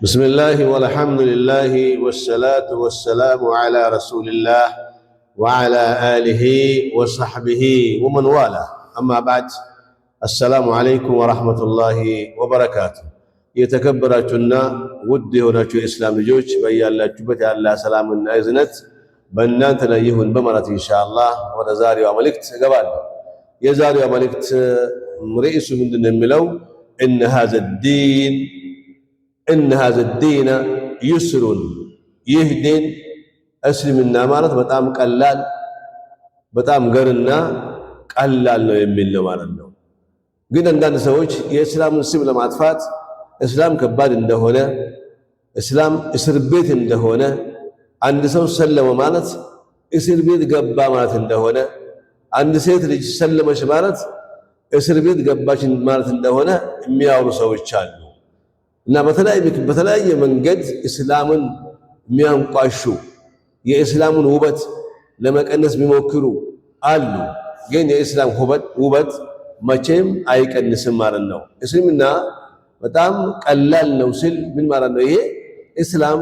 بسم الله والحمد لله والصلاة والسلام على رسول الله وعلى آله وصحبه ومن والاه أما بعد السلام عليكم ورحمة الله وبركاته يتكبراتنا ودي هناك إسلام جوج بيا الله جبت الله سلام النازنت بنانت ليهن بمرة إن شاء الله ونزاري وملكت قبل يزاري وملكت رئيس من دون الملو إن هذا الدين يسر يهدن أسلمنا مالت بتام قلال بتام قرنا قلال ነው የሚለው ማለት ነው። ግን አንዳንድ ሰዎች የእስላምን ስም ለማጥፋት እስላም ከባድ እንደሆነ እስላም እስር ቤት እንደሆነ አንድ ሰው ሰለመ ማለት እስር ቤት ገባ ማለት እንደሆነ አንድ ሴት ልጅ ሰለመች ማለት እስር ቤት ገባች ማለት እንደሆነ የሚያወሩ ሰዎች አሉ። እና በተለያየ መንገድ እስላምን የሚያንቋሹ የእስላምን ውበት ለመቀነስ የሚሞክሩ አሉ። ግን የእስላም ውበት መቼም አይቀንስም ማለት ነው። እስልምና በጣም ቀላል ነው ሲል ምን ማለት ነው? ይሄ እስላም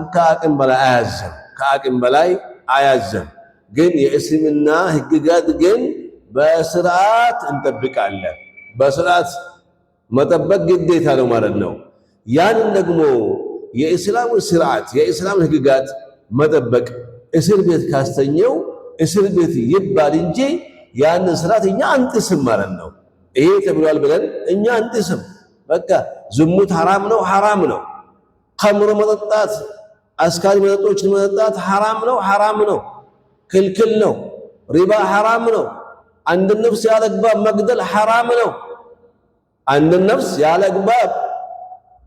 ከአቅም በላይ አያዘም። ግን የእስልምና ህግጋት ግን በስርዓት እንጠብቃለን። በስርዓት መጠበቅ ግዴታ ነው ማለት ነው። ያንን ደግሞ የእስላም ስርዓት የእስላም ህግጋት መጠበቅ እስር ቤት ካስተኘው እስር ቤት ይባል እንጂ ያንን ስርዓት እኛ አንጥስም ማለት ነው። ይሄ ተብሏል ብለን እኛ አንጥስም። በቃ ዝሙት ሐራም ነው። ኸምር መጠጣት፣ አስካሪ መጠጦችን መጠጣት ሐራም ነው፣ ክልክል ነው። ሪባ ሐራም ነው። አንድ ነፍስ ያለ አግባብ መግደል ሐራም ነው። አንድ ነፍስ ያለ አግባብ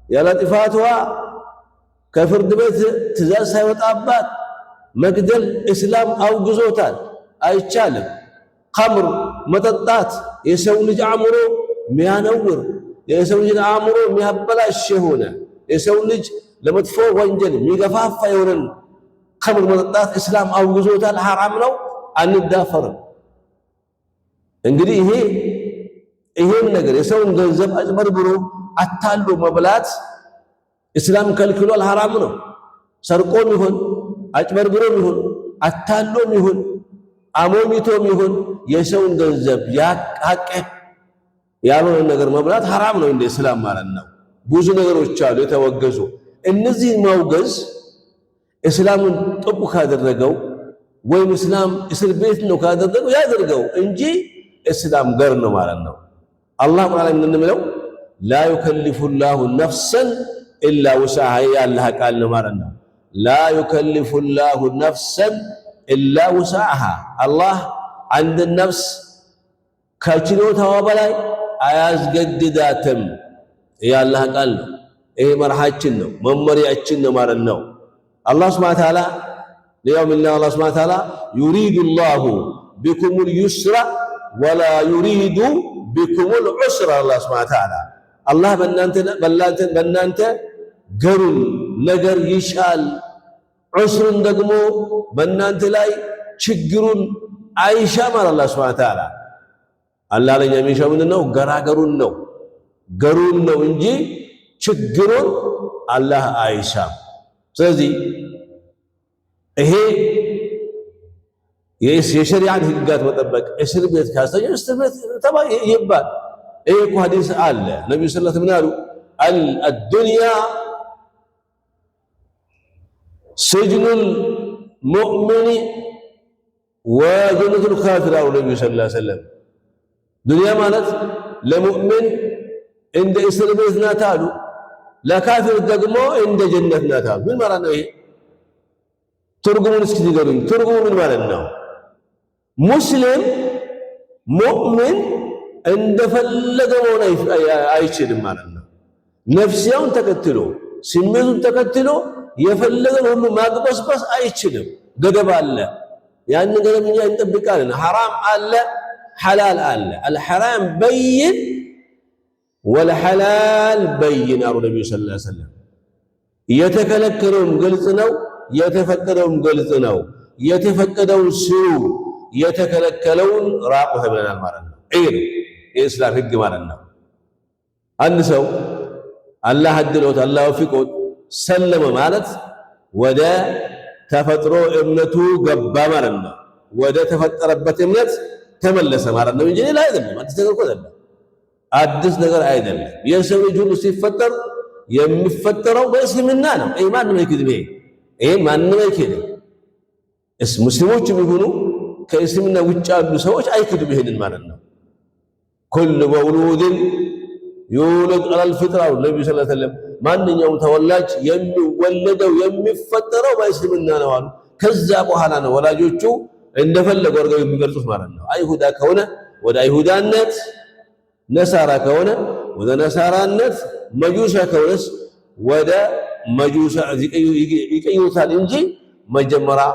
ያለ ጥፋቷ ከፍርድ ቤት ትእዛዝ ሳይወጣባት መግደል እስላም አውግዞታል፣ አይቻልም። ኸምር መጠጣት የሰው ልጅ አእምሮ የሚያነውር የሰው ልጅ አእምሮ የሚያበላሽ የሆነ የሰው ልጅ ለመጥፎ ወንጀል የሚገፋፋ የሆነን ኸምር መጠጣት እስላም አውግዞታል፣ ሐራም ነው፣ አንዳፈርም። እንግዲህ ይሄን ነገር የሰውን ገንዘብ አጭበርብሮ አታሎ መብላት እስላም ከልክሏል፣ ሐራም ነው። ሰርቆም ይሁን አጭበርብሮም ይሁን አታሎም ይሁን አሞሚቶም ይሁን የሰውን ገንዘብ ያቃቀ ያልሆነ ነገር መብላት ሐራም ነው እንደ እስላም ማለት ነው። ብዙ ነገሮች አሉ የተወገዙ። እነዚህ ማውገዝ እስላምን ጥቁ ካደረገው ወይም እስላም እስር ቤት ነው ካደረገው ያደርገው እንጂ እስላም ገር ነው ማለት ነው። አላህ ቁርአን እንደሚለው ላ ዩከልፉ ላሁ ነፍሰን ኢላ ውስዐሃ ያላህ ቃል ነው ማለት ነው። ላ ዩከልፉ ላሁ ነፍሰን ኢላ ውስዐሃ አላህ አንድ ነፍስ ከችሎታዋ በላይ አያስገድዳትም። ያላህ ቃል ነው። ይሄ መርሃችን ነው፣ መመሪያችን ነው ማለት ነው። አላህ ሱብሓነሁ ወተዓላ ለየውም አላህ ሱብሓነሁ ወተዓላ ዩሪዱ ላሁ ቢኩሙል ዩስራ ወላ ዩሪዱ ቢኩሙል ዑስራ አላህ ሱብሓነሁ ወተዓላ አላህ በእናንተ ገሩን ነገር ይሻል፣ ዑስሩን ደግሞ በእናንተ ላይ ችግሩን አይሻም። አላህ ሱብሓነሁ ወተዓላ አላህ ለኛ የሚሻው ምንድን ነው? ገሩን ነው እንጂ ችግሩን አላህ አይሻም። ስለዚህ ይሄ የሸሪዓን ህግጋት መጠበቅ እስር ቤት ካስተኛ እስር ቤት ይባል። ይሄ እኮ ሐዲስ አለ። ነብዩ ሰለላሁ ዐለይሂ ወሰለም ምን አሉ? አልዱንያ ስጅኑል ሙእሚኒ ወጀነቱል ካፊር አሉ ነብዩ ሰለላሁ ዐለይሂ ወሰለም። ዱንያ ማለት ለሙእሚን እንደ እስር ቤት ናት አሉ፣ ለካፊር ደግሞ እንደ ጀነት ናት አሉ። ምን ማለት ነው ይሄ? ትርጉሙን እስኪ ንገሩኝ። ትርጉሙ ምን ማለት ነው? ሙስሊም ሙእሚን እንደፈለገ መሆን አይችልም ማለት ነው። ነፍስያውን ተከትሎ ስሜቱን ተከትሎ የፈለገን ሁሉ ማግበስበስ አይችልም። ገደብ አለ። ያን ገደብ እኛ እንጠብቃለን። ሐራም አለ፣ ሐላል አለ። አልሐራም በይን ወልሐላል በይን አሉ ነብዩ ሰለላሁ ዐለይሂ ወሰለም። የተከለከለውም ግልጽ ነው፣ የተፈቀደውም ግልጽ ነው። የተፈቀደውን ስሩ፣ የተከለከለውን ራቁ ተብለናል ማለት ነው። ይሄ ነው የእስላም ህግ ማለት ነው። አንድ ሰው አላህ አድሎት አላህ ወፊቆት ሰለመ ማለት ወደ ተፈጥሮ እምነቱ ገባ ማለት ነው። ወደ ተፈጠረበት እምነት ተመለሰ ማለት ነው እንጂ ሌላ አይደለም። አዲስ ነገር እኮ አይደለም። አዲስ ነገር አይደለም። የሰው ልጅ ሁሉ ሲፈጠር የሚፈጠረው በእስልምና ነው። ይሄ ማንም አይክድም። ይሄ ማንም አይክድም። ሙስሊሞች ቢሆኑ ከእስልምና ውጭ ያሉ ሰዎች አይክዱም ይሄንን ማለት ነው። ኩሉ መውሉድን ዩውለድ ዐለል ፊጥራ ነብዩ ሰለላሁ ዐለይሂ ወሰለም ማንኛውም ተወላጅ የሚወለደው የሚፈጠረው በእስልምና ነው አሉ። ከዛ በኋላ ነው ወላጆቹ እንደፈለጉ አድርገው የሚገልጹት ማለት ነው። አይሁዳ ከሆነ ወደ አይሁዳነት፣ ነሳራ ከሆነ ወደ ነሳራነት፣ መጁሳ ከሆነስ ወደ መጁሳ ይቀይሩታል እንጂ መጀመሪያ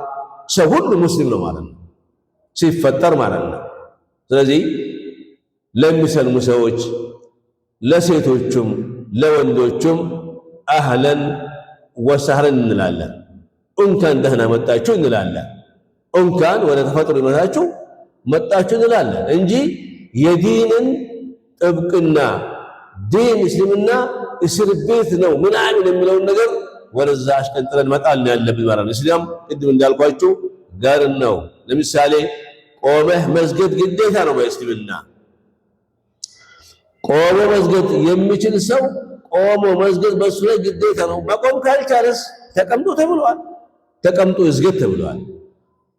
ሰው ሁሉ ሙስሊም ነው ማለት ነው ሲፈጠር ማለት ነው። ስለዚህ ለሚሰልሙ ሰዎች ለሴቶቹም ለወንዶቹም አህለን ወሰህለን እንላለን። እንኳን ደህና መጣችሁ እንላለን። እንኳን ወደ ተፈጥሮ ይመታችሁ መጣችሁ እንላለን እንጂ የዲንን ጥብቅና ዲን እስልምና እስር ቤት ነው ምናምን የሚለውን ነገር ወደዛ አሽቀንጥረን መጣል ነው ያለብን ማለት ነው። እስላም ቅድም እንዳልኳችሁ ጋር ነው። ለምሳሌ ቆመህ መስገድ ግዴታ ነው በእስልምና። ቆሞ መስገድ የሚችል ሰው ቆሞ መስገድ በሱ ላይ ግዴታ ነው። መቆም ካልቻለስ ተቀምጦ ተብሏል። ተቀምጦ ይስገድ ተብሏል።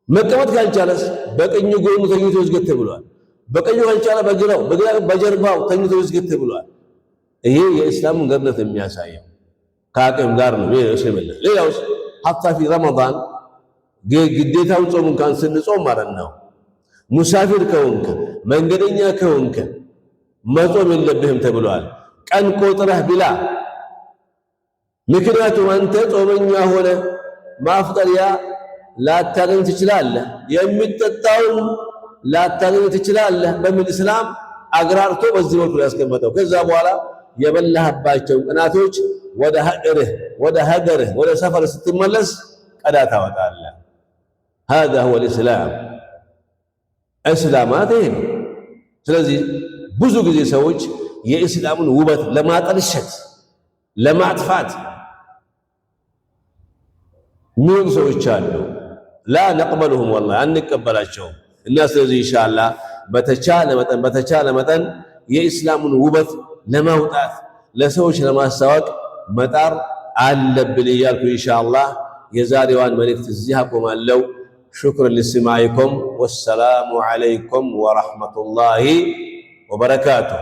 መቀመጥ ካልቻለስ በቀኝ ጎኑ ተኝቶ ይስገድ ተብሏል። በቀኙ ካልቻለ በግራው በጀርባው ተኝቶ ይስገድ ተብሏል። ይሄ የእስላምን ገርነት የሚያሳየው ከአቅም ጋር ነው። እስልምና ሌላውስ ሐታ ፊ ረመዳን ግዴታውን ጾም እንኳን ስንጾም ማለት ነው ሙሳፊር ከሆንክ መንገደኛ ከሆንክ መጾም የለብህም ተብሏል። ቀን ቆጥረህ ብላ። ምክንያቱም አንተ ጾመኛ ሆነ ማፍጠሪያ ላታገኝ ትችላለህ፣ የሚጠጣውን ላታገኝ ትችላለህ በሚል እስላም አግራርቶ በዚህ መልኩ ያስቀመጠው። ከዛ በኋላ የበላህባቸው ቀናቶች ወደ ሀገርህ ወደ ሰፈር ስትመለስ ቀዳ ታወጣለህ። هذا هو الإسلام እስላማት ይሄ ነው። ስለዚህ ብዙ ጊዜ ሰዎች የእስላምን ውበት ለማጠልሸት ለማጥፋት ምን ሰዎች አሉ። ላ ነቅበሉሁም ወላሂ አንቀበላቸውም። እና ስለዚህ ኢንሻአላህ በተቻለ መጠን የእስላምን ውበት ለማውጣት ለሰዎች ለማስተዋወቅ መጣር አለብን እያልኩ ኢንሻአላህ የዛሬዋን መልእክት እዚህ አቆማለሁ። شكرا لسماعكم والسلام عليكم ورحمة الله وبركاته.